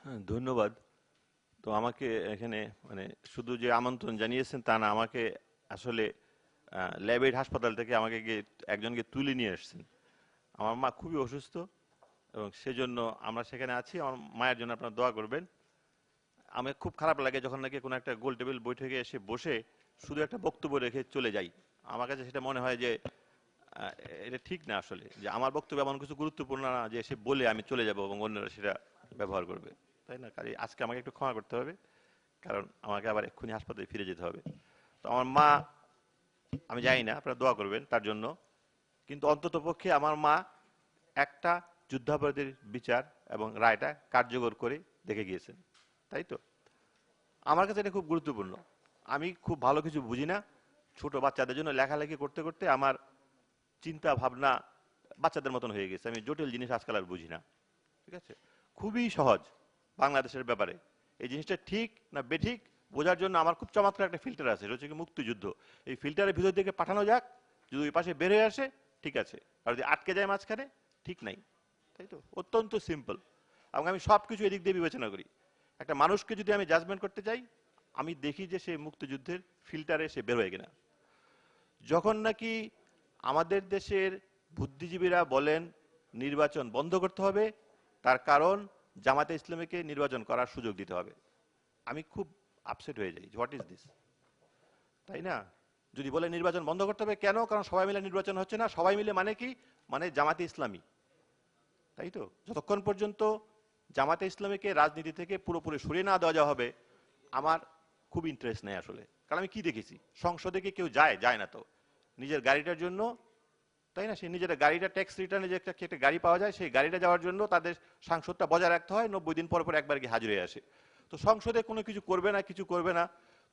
হ্যাঁ, ধন্যবাদ। তো আমাকে এখানে মানে শুধু যে আমন্ত্রণ জানিয়েছেন তা না, আমাকে আসলে ল্যাবেড হাসপাতাল থেকে আমাকে গিয়ে একজনকে তুলে নিয়ে এসেছেন। আমার মা খুবই অসুস্থ এবং সেজন্য আমরা সেখানে আছি। আমার মায়ের জন্য আপনারা দোয়া করবেন। আমার খুব খারাপ লাগে যখন নাকি কোনো একটা গোল টেবিল বৈঠকে এসে বসে শুধু একটা বক্তব্য রেখে চলে যাই। আমার কাছে সেটা মনে হয় যে আহ, এটা ঠিক না আসলে, যে আমার বক্তব্য এমন কিছু গুরুত্বপূর্ণ না যে সে বলে আমি চলে যাব এবং অন্যরা সেটা ব্যবহার করবে, তাই না? কাজে আজকে আমাকে একটু ক্ষমা করতে হবে, কারণ আমাকে আবার এক্ষুনি হাসপাতালে ফিরে যেতে হবে। তো আমার মা, আমি জানি না, আপনারা দোয়া করবেন তার জন্য। কিন্তু অন্তত পক্ষে আমার মা একটা যুদ্ধাপরাধীর বিচার এবং রায়টা কার্যকর করে দেখে গিয়েছেন, তাই তো? আমার কাছে এটা খুব গুরুত্বপূর্ণ। আমি খুব ভালো কিছু বুঝি না, ছোট বাচ্চাদের জন্য লেখালেখি করতে করতে আমার চিন্তা ভাবনা বাচ্চাদের মতন হয়ে গেছে। আমি জটিল জিনিস আজকাল আর বুঝি না, ঠিক আছে? খুবই সহজ বাংলাদেশের ব্যাপারে এই জিনিসটা ঠিক না বেঠিক বোঝার জন্য আমার খুব চমৎকার একটা ফিল্টার আছে, সেটা হচ্ছে কি মুক্তিযুদ্ধ। এই ফিল্টারের ভিতর থেকে পাঠানো যাক, যদি ওই পাশে বের হয়ে আসে ঠিক আছে, আর যদি আটকে যায় মাঝখানে ঠিক নাই, তাই তো? অত্যন্ত সিম্পল। এবং আমি সব কিছু এদিক দিয়ে বিবেচনা করি। একটা মানুষকে যদি আমি জাজমেন্ট করতে চাই, আমি দেখি যে সে মুক্তিযুদ্ধের ফিল্টারে সে বের হয়ে কিনা। যখন নাকি আমাদের দেশের বুদ্ধিজীবীরা বলেন নির্বাচন বন্ধ করতে হবে, তার কারণ জামাতে ইসলামীকে নির্বাচন করার সুযোগ দিতে হবে, আমি খুব আপসেট হয়ে যাই। হোয়াট ইজ দিস, তাই না? যদি বলে নির্বাচন বন্ধ করতে হবে, কেন? কারণ সবাই মিলে নির্বাচন হচ্ছে না। সবাই মিলে মানে কি? মানে জামাতে ইসলামী, তাই তো? যতক্ষণ পর্যন্ত জামাতে ইসলামীকে রাজনীতি থেকে পুরোপুরি সরিয়ে না দেওয়া যাওয়া হবে, আমার খুব ইন্টারেস্ট নেই আসলে। কারণ আমি কি দেখেছি, সংসদে কি কেউ যায়? যায় না তো। নিজের গাড়িটার জন্য, তাই না, সেই নিজের গাড়িটা ট্যাক্স রিটার্নে যে একটা গাড়ি পাওয়া যায়, সেই গাড়িটা যাওয়ার জন্য তাদের সাংসদটা বজায় রাখতে হয়, 90 দিন পর পর একবার গিয়ে হাজির হয়ে আসে। তো সংসদে কোনো কিছু করবে না, কিছু করবে না।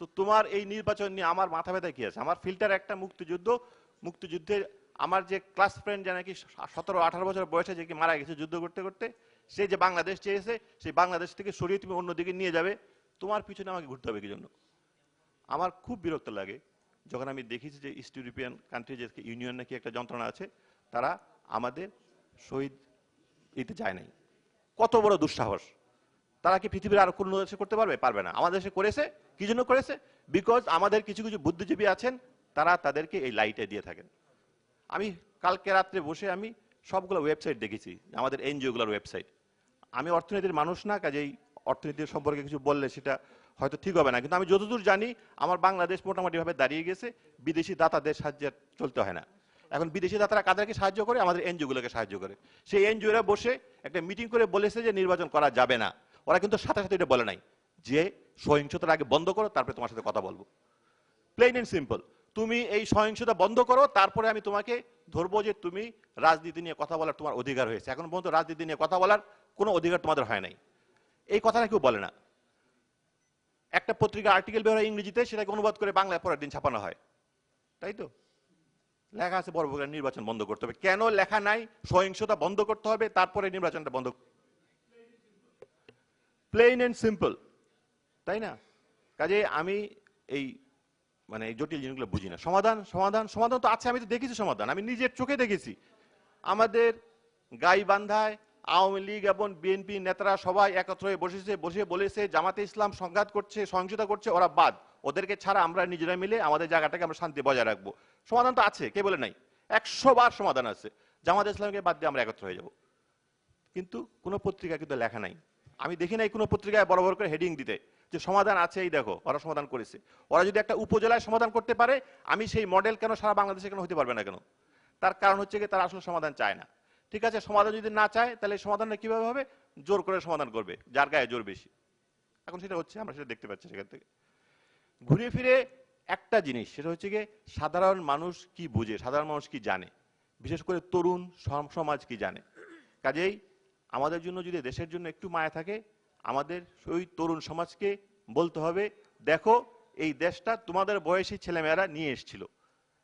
তো তোমার এই নির্বাচন নিয়ে আমার মাথা ব্যথা কি আছে? আমার ফিল্টার একটা মুক্তিযুদ্ধ। মুক্তিযুদ্ধে আমার যে ক্লাস ফ্রেন্ড, যে নাকি 17-18 বছর বয়সে যে কি মারা গেছে যুদ্ধ করতে করতে, সে যে বাংলাদেশ চেয়েছে, সেই বাংলাদেশ থেকে সরিয়ে তুমি অন্যদিকে নিয়ে যাবে, তোমার পিছনে আমাকে ঘুরতে হবে কি জন্য? আমার খুব বিরক্ত লাগে যখন আমি দেখেছি যে ইস্ট ইউরোপিয়ান কান্ট্রি, যে ইউনিয়ন নাকি একটা যন্ত্রণা আছে, তারা আমাদের শহীদ দিতে যায় নাই। কত বড় দুঃসাহস! তারা কি পৃথিবীর আর কোনো দেশে করতে পারবে? পারবে না। আমাদের দেশে করেছে। কি জন্য করেছে? বিকজ আমাদের কিছু কিছু বুদ্ধিজীবী আছেন, তারা তাদেরকে এই লাইটে দিয়ে থাকেন। আমি কালকে রাত্রে বসে আমি সবগুলো ওয়েবসাইট দেখেছি, আমাদের এনজিওগুলোর ওয়েবসাইট। আমি অর্থনীতির মানুষ না, কাজেই অর্থনীতির সম্পর্কে কিছু বললে সেটা হয়তো ঠিক হবে না, কিন্তু আমি যতদূর জানি আমার বাংলাদেশ মোটামুটিভাবে দাঁড়িয়ে গেছে। বিদেশি দাতাদের সাহায্যে চলতে হয় না। এখন বিদেশি দাতারা কাদেরকে সাহায্য করে? আমাদের এনজিওগুলোকে সাহায্য করে। সেই এনজিওরা বসে একটা মিটিং করে বলেছে যে নির্বাচন করা যাবে না। ওরা কিন্তু সাথে সাথে এটা বলে নাই যে সহিংসতার আগে বন্ধ করো, তারপরে তোমার সাথে কথা বলবো। Plain and simple. তুমি এই সহিংসতা বন্ধ করো, তারপরে আমি তোমাকে ধরবো যে তুমি রাজনীতি নিয়ে কথা বলার তোমার অধিকার হয়েছে। এখন পর্যন্ত রাজনীতি নিয়ে কথা বলার কোনো অধিকার তোমাদের হয় নাই। এই কথাটা কেউ বলে না। একটা পত্রিকা আর্টিকেল বের হয় ইংরেজিতে, সেটাকে অনুবাদ করে বাংলায় পরের দিন ছাপানো হয়, তাই তো? লেখা আছে বড় বড় নির্বাচন বন্ধ করতে হবে। কেন লেখা নাই সহিংসতা বন্ধ করতে হবে, তারপরে নির্বাচনটা বন্ধ? প্লেন এন্ড সিম্পল, তাই না? কাজে আমি এই মানে এই জটিল জিনিসগুলো বুঝি না। সমাধান সমাধান সমাধান তো আছে, আমি তো দেখেছি সমাধান, আমি নিজের চোখে দেখেছি। আমাদের গাইবান্ধায় আওয়ামী লীগ এবং বিএনপি নেতারা সবাই একত্র হয়ে বসেছে, বসে বলেছে জামাতে ইসলাম সংঘাত করছে, সহিংসতা করছে, ওরা বাদ, ওদেরকে ছাড়া আমরা নিজেরা মিলে আমাদের জায়গাটাকে আমরা শান্তি বজায় রাখবো। সমাধান তো আছে, কে বলে নাই? 100 বার সমাধান আছে। জামাতে ইসলামকে বাদ দিয়ে আমরা একত্র হয়ে যাব। কিন্তু কোনো পত্রিকা কিন্তু লেখা নাই। আমি দেখি নাই কোনো পত্রিকায় বড় বড় করে হেডিং দিতে যে সমাধান আছে, এই দেখো ওরা সমাধান করেছে। ওরা যদি একটা উপজেলায় সমাধান করতে পারে, আমি সেই মডেল কেন সারা বাংলাদেশে কেন হতে পারবে না কেন? তার কারণ হচ্ছে কি, তারা আসলে সমাধান চায় না। ঠিক আছে, সমাধান যদি না চায় তাহলে সমাধানটা কিভাবে হবে? জোর করে সমাধান করবে, যার গায়ে জোর বেশি। এখন সেটা হচ্ছে, আমরা সেটা দেখতে পাচ্ছি সেখান থেকে। ঘুরে ফিরে একটা জিনিস, সেটা হচ্ছে গিয়ে সাধারণ মানুষ কি বুঝে, সাধারণ মানুষ কি জানে, বিশেষ করে তরুণ সমাজ কি জানে। কাজেই আমাদের জন্য যদি দেশের জন্য একটু মায়া থাকে, আমাদের ওই তরুণ সমাজকে বলতে হবে, দেখো এই দেশটা তোমাদের বয়সী ছেলেমেয়েরা নিয়ে এসেছিল,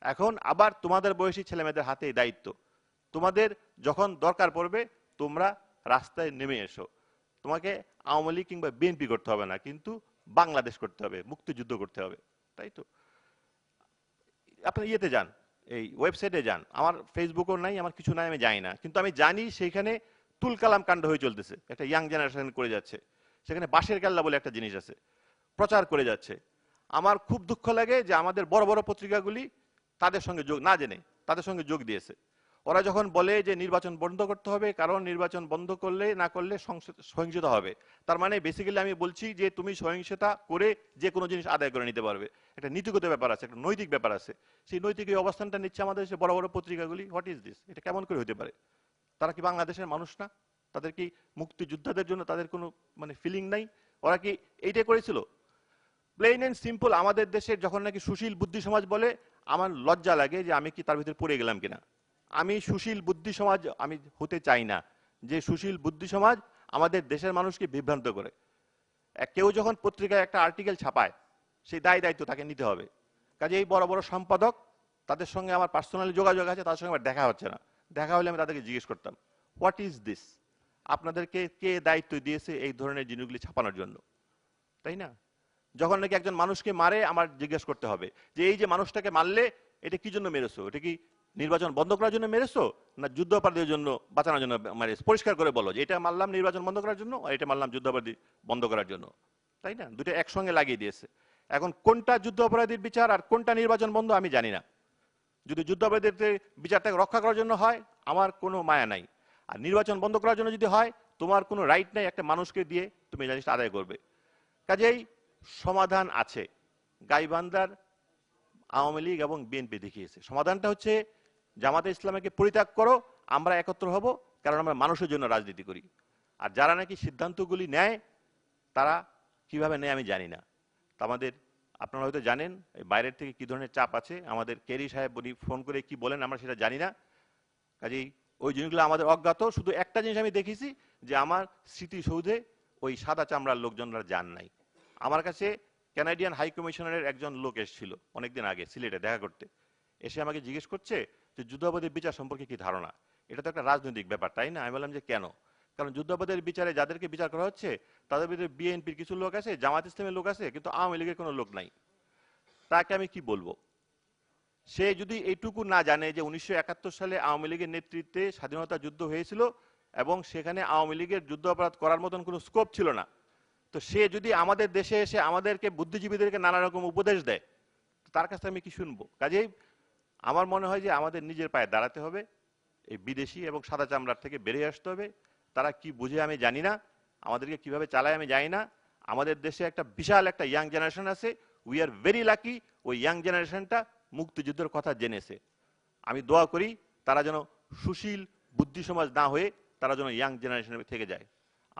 এখন আবার তোমাদের বয়সী ছেলেমেয়েদের হাতে এই দায়িত্ব। তোমাদের যখন দরকার পড়বে তোমরা রাস্তায় নেমে এসো। তোমাকে আওয়ামী লীগ কিংবা বিএনপি করতে হবে না, কিন্তু বাংলাদেশ করতে হবে, মুক্তিযুদ্ধ করতে হবে, তাই তো? আপনি ইয়েতে যান, এই ওয়েবসাইটে যান, আমার ফেসবুকও নাই, আমার কিছু নাই, আমি জানি না, কিন্তু আমি জানি সেইখানে তুলকালাম কাণ্ড হয়ে চলতেছে, একটা ইয়াং জেনারেশন করে যাচ্ছে। সেখানে বাঁশের কেল্লা বলে একটা জিনিস আছে, প্রচার করে যাচ্ছে। আমার খুব দুঃখ লাগে যে আমাদের বড় বড় পত্রিকাগুলি তাদের সঙ্গে যোগ না জেনে তাদের সঙ্গে যোগ দিয়েছে। ওরা যখন বলে যে নির্বাচন বন্ধ করতে হবে, কারণ নির্বাচন বন্ধ করলে না করলে সহিংসতা হবে, তার মানে বেসিক্যালি আমি বলছি যে তুমি সহিংসতা করে যে কোনো জিনিস আদায় করে নিতে পারবে। একটা নীতিগত ব্যাপার আছে, একটা নৈতিক ব্যাপার আছে। সেই নৈতিক এই অবস্থানটা নিচ্ছে আমাদের দেশে বড় বড় পত্রিকাগুলি। What is this? এটা কেমন করে হতে পারে? তারা কি বাংলাদেশের মানুষ না? তাদের কি মুক্তিযোদ্ধাদের জন্য তাদের কোনো মানে ফিলিং নাই? ওরা কি এইটাই করেছিল? Plain and simple. আমাদের দেশের যখন নাকি সুশীল বুদ্ধি সমাজ বলে, আমার লজ্জা লাগে যে আমি কি তার ভিতরে পড়ে গেলাম কিনা। আমি সুশীল বুদ্ধি সমাজ আমি হতে চাই না, যে সুশীল বুদ্ধি সমাজ আমাদের দেশের মানুষকে বিভ্রান্ত করে। কেউ যখন পত্রিকায় একটা আর্টিকেল ছাপায়, সেই দায়িত্ব তাকে নিতে হবে। কাজে এই বড় বড় সম্পাদক, তাদের সঙ্গে আমার পার্সোনালি যোগাযোগ আছে, তাদের সঙ্গে আমার দেখা হচ্ছে না। দেখা হলে আমি তাদেরকে জিজ্ঞেস করতাম, হোয়াট ইজ দিস? আপনাদেরকে কে দায়িত্ব দিয়েছে এই ধরনের জিনিসগুলি ছাপানোর জন্য? তাই না? যখন নাকি একজন মানুষকে মারে, আমার জিজ্ঞেস করতে হবে যে এই যে মানুষটাকে মারলে এটা কি জন্য মেরেছো? এটা কি নির্বাচন বন্ধ করার জন্য মেরেছো, না যুদ্ধাপরাধীদের জন্য বাঁচানোর জন্য মেরেছো? পরিষ্কার করে বলো যে এটা মারলাম নির্বাচন বন্ধ করার জন্য, আর এটা মারলাম যুদ্ধাপরাধী বন্ধ করার জন্য। তাই না? দুটো একসঙ্গে লাগিয়ে দিয়েছে। এখন কোনটা যুদ্ধ অপরাধীর বিচার আর কোনটা নির্বাচন বন্ধ আমি জানি না। যদি যুদ্ধাপরাধীদের বিচারটাকে রক্ষা করার জন্য হয়, আমার কোনো মায়া নাই। আর নির্বাচন বন্ধ করার জন্য যদি হয়, তোমার কোনো রাইট নাই একটা মানুষকে দিয়ে তুমি জিনিসটা আদায় করবে। কাজেই সমাধান আছে। গাইবান্ধার আওয়ামী লীগ এবং বিএনপি দেখিয়েছে সমাধানটা হচ্ছে জামাতে ইসলামকে পরিত্যাগ করো, আমরা একত্র হব, কারণ আমরা মানুষের জন্য রাজনীতি করি। আর যারা নাকি সিদ্ধান্তগুলি নেয়, তারা কিভাবে নেয় আমি জানি না। তা আমাদের, আপনারা হয়তো জানেন বাইরের থেকে কি ধরনের চাপ আছে। আমাদের কেরি সাহেব উনি ফোন করে কি বলেন আমরা সেটা জানি না। কাজেই ওই জিনিসগুলো আমাদের অজ্ঞাত। শুধু একটা জিনিস আমি দেখেছি যে আমার স্মৃতিসৌধে ওই সাদা চামড়ার লোকজনরা যান নাই। আমার কাছে কানাডিয়ান হাই কমিশনারের একজন লোক এসেছিল অনেকদিন আগে সিলেটে দেখা করতে। এসে আমাকে জিজ্ঞেস করছে যে যুদ্ধাপরাধীর বিচার সম্পর্কে কি ধারণা? এটা তো একটা রাজনৈতিক ব্যাপার, তাই না? আমি বললাম যে কেন? কারণ যুদ্ধাপরাধীর বিচারে যাদেরকে বিচার করা হচ্ছে তাদের ভিতরে বিএনপির কিছু লোক আছে, জামাত ইসলামের লোক আছে, কিন্তু আওয়ামী লীগের কোনো লোক নাই। তাকে আমি কি বলবো? সে যদি এইটুকু না জানে যে 1971 সালে আওয়ামী লীগের নেতৃত্বে স্বাধীনতা যুদ্ধ হয়েছিল এবং সেখানে আওয়ামী লীগের যুদ্ধ অপরাধ করার মতন কোনো স্কোপ ছিল না, তো সে যদি আমাদের দেশে এসে আমাদেরকে বুদ্ধিজীবীদেরকে নানা রকম উপদেশ দেয়, তার কাছে আমি কি শুনবো? কাজেই আমার মনে হয় যে আমাদের নিজের পায়ে দাঁড়াতে হবে, এই বিদেশি এবং সাদা চামড়ার থেকে বেরিয়ে আসতে হবে। তারা কি বুঝে আমি জানি না, আমাদেরকে কিভাবে চালায় আমি জানি না। আমাদের দেশে একটা বিশাল একটা ইয়াং জেনারেশন আছে, উই আর ভেরি লাকি। ওই ইয়াং জেনারেশনটা মুক্তিযুদ্ধের কথা জেনেছে। আমি দোয়া করি তারা যেন সুশীল বুদ্ধি সমাজ না হয়ে তারা যেন ইয়াং জেনারেশনের থেকে যায়।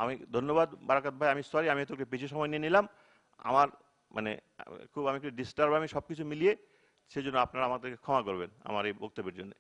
আমি ধন্যবাদ বারাকাত ভাই, আমি সরি আমি তোকে বেশি সময় নিয়ে নিলাম। আমার মানে খুব আমি একটু ডিস্টার্ব আমি সবকিছু মিলিয়ে, সেজন্য আপনারা আমাদেরকে ক্ষমা করবেন আমার এই বক্তব্যের জন্য।